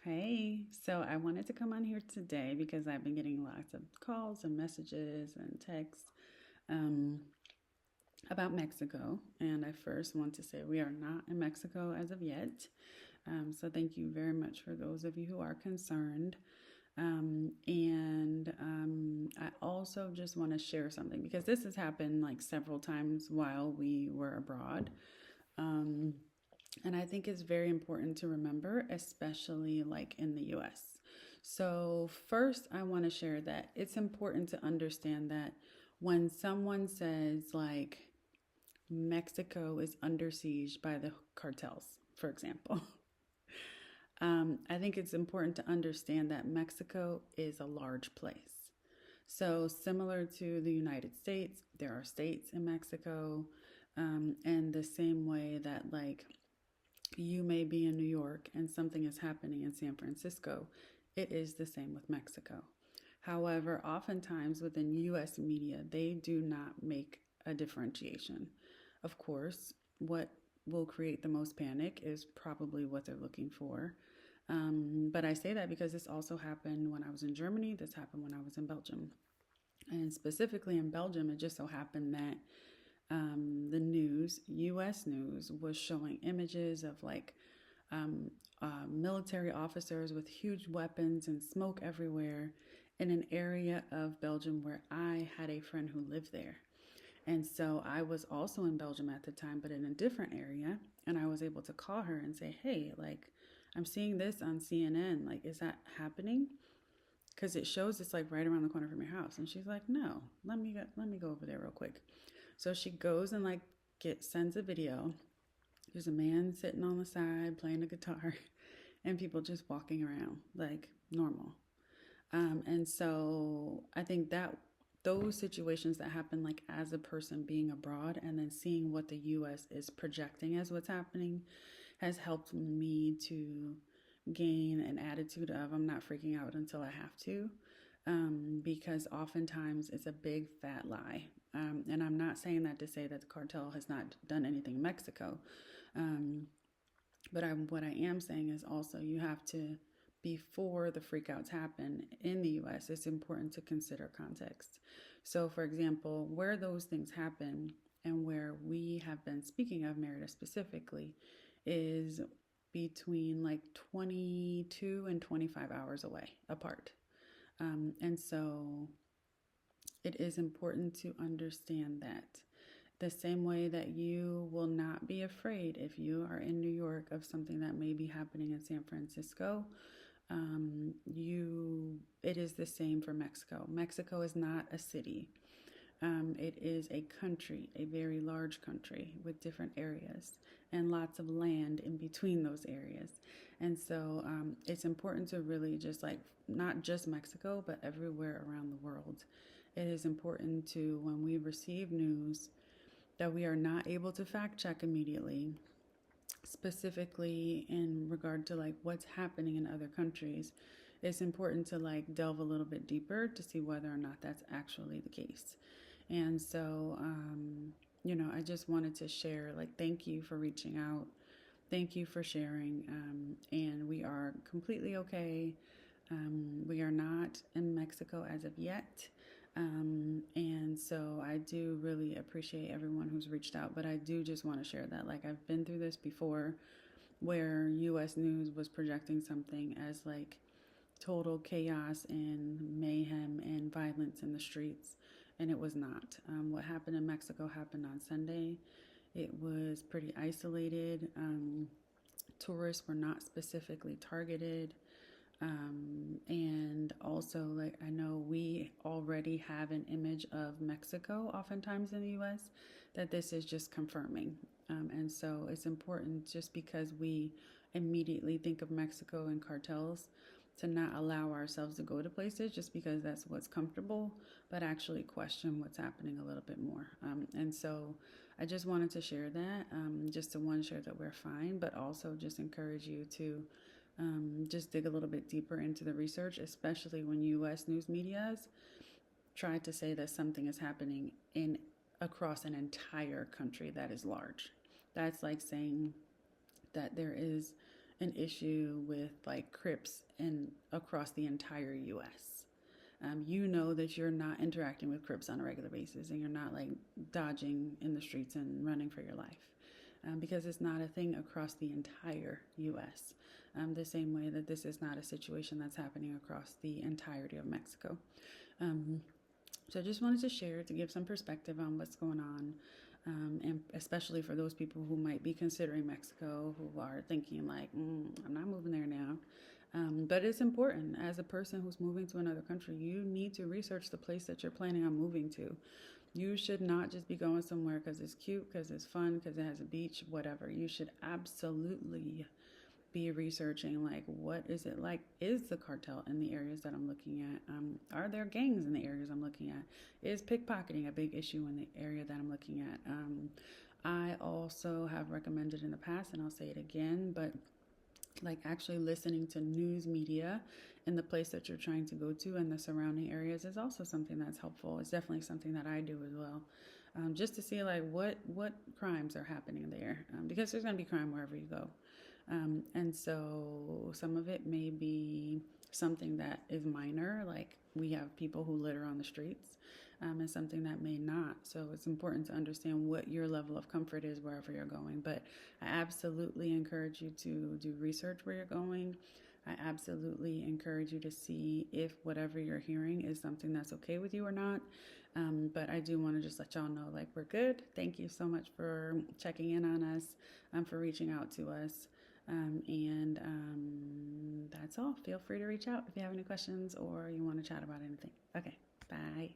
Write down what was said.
Hey, so I wanted to come on here today because I've been getting lots of calls and messages and texts um, about Mexico. And I first want to say we are not in Mexico as of yet. So thank you very much for those of you who are concerned. And I also just want to share something because this has happened like several times while we were abroad. Um, and I think it's very important to remember, especially like in the US. So, first, I want to share that it's important to understand that when someone says, like, Mexico is under siege by the cartels, for example, I think it's important to understand that Mexico is a large place. So, similar to the United States, there are states in Mexico, and the same way that, like, you may be in New York and something is happening in San Francisco, it is the same with Mexico. However, oftentimes within US media, they do not make a differentiation. Of course, what will create the most panic is probably what they're looking for. But I say that because this also happened when I was in Germany, this happened when I was in Belgium. And specifically in Belgium, it just so happened that the news, US news, was showing images of like military officers with huge weapons and smoke everywhere in an area of Belgium where I had a friend who lived there. And so I was also in Belgium at the time, but in a different area. And I was able to call her and say, hey, like, I'm seeing this on CNN. Like, is that happening? Because it shows it's like right around the corner from your house. And she's like, no, let me go over there real quick. So she goes and like sends a video. There's a man sitting on the side playing a guitar, and people just walking around like normal. And so I think that those situations that happen like as a person being abroad and then seeing what the US is projecting as what's happening has helped me to gain an attitude of I'm not freaking out until I have to. Because oftentimes it's a big fat lie. And I'm not saying that to say that the cartel has not done anything in Mexico. Um, what I am saying is also you have to, before the freakouts happen in the US, it's important to consider context. So, for example, where those things happen and where we have been speaking of Merida specifically is between like 22 and 25 hours away apart. And so it is important to understand that the same way that you will not be afraid if you are in New York of something that may be happening in San Francisco, it is the same for Mexico. Mexico is not a city. It is a country, a very large country with different areas and lots of land in between those areas. And so it's important to really just like, not just Mexico, but everywhere around the world. It is important to, when we receive news that we are not able to fact check immediately, specifically in regard to like what's happening in other countries, it's important to like delve a little bit deeper to see whether or not that's actually the case. And so, I just wanted to share, like, thank you for reaching out. Thank you for sharing. And we are completely okay. We are not in Mexico as of yet. And so I do really appreciate everyone who's reached out, but I do just want to share that. Like, I've been through this before where US News was projecting something as like total chaos and mayhem and violence in the streets, and it was not. What happened in Mexico happened on Sunday. It was pretty isolated. Tourists were not specifically targeted. And also, like, I know we already have an image of Mexico oftentimes in the US that this is just confirming. And so it's important, just because we immediately think of Mexico and cartels, to not allow ourselves to go to places just because that's what's comfortable, but actually question what's happening a little bit more. And so I just wanted to share that, just to one, share that we're fine, but also just encourage you to just dig a little bit deeper into the research, especially when US news medias try to say that something is happening in across an entire country that is large. That's like saying that there is an issue with like Crips in across the entire U.S. You know that you're not interacting with Crips on a regular basis, and you're not like dodging in the streets and running for your life, because it's not a thing across the entire U.S. The same way that this is not a situation that's happening across the entirety of Mexico. Um, so I just wanted to share to give some perspective on what's going on, and especially for those people who might be considering Mexico, who are thinking like, I'm not moving there now. But it's important as a person who's moving to another country, you need to research the place that you're planning on moving to. You should not just be going somewhere because it's cute, because it's fun, because it has a beach, whatever. You should absolutely be researching like, what is it like? Is the cartel in the areas that I'm looking at? Are there gangs in the areas I'm looking at? Is pickpocketing a big issue in the area that I'm looking at? I also have recommended in the past, and I'll say it again, but like actually listening to news media in the place that you're trying to go to and the surrounding areas is also something that's helpful. It's definitely something that I do as well, just to see like what crimes are happening there, because there's going to be crime wherever you go. And so some of it may be something that is minor, like we have people who litter on the streets, and something that may not. So it's important to understand what your level of comfort is wherever you're going. But I absolutely encourage you to do research where you're going. I absolutely encourage you to see if whatever you're hearing is something that's okay with you or not. But I do want to just let y'all know, like, we're good. Thank you so much for checking in on us, for reaching out to us. And that's all. Feel free to reach out if you have any questions or you want to chat about anything. Okay, bye.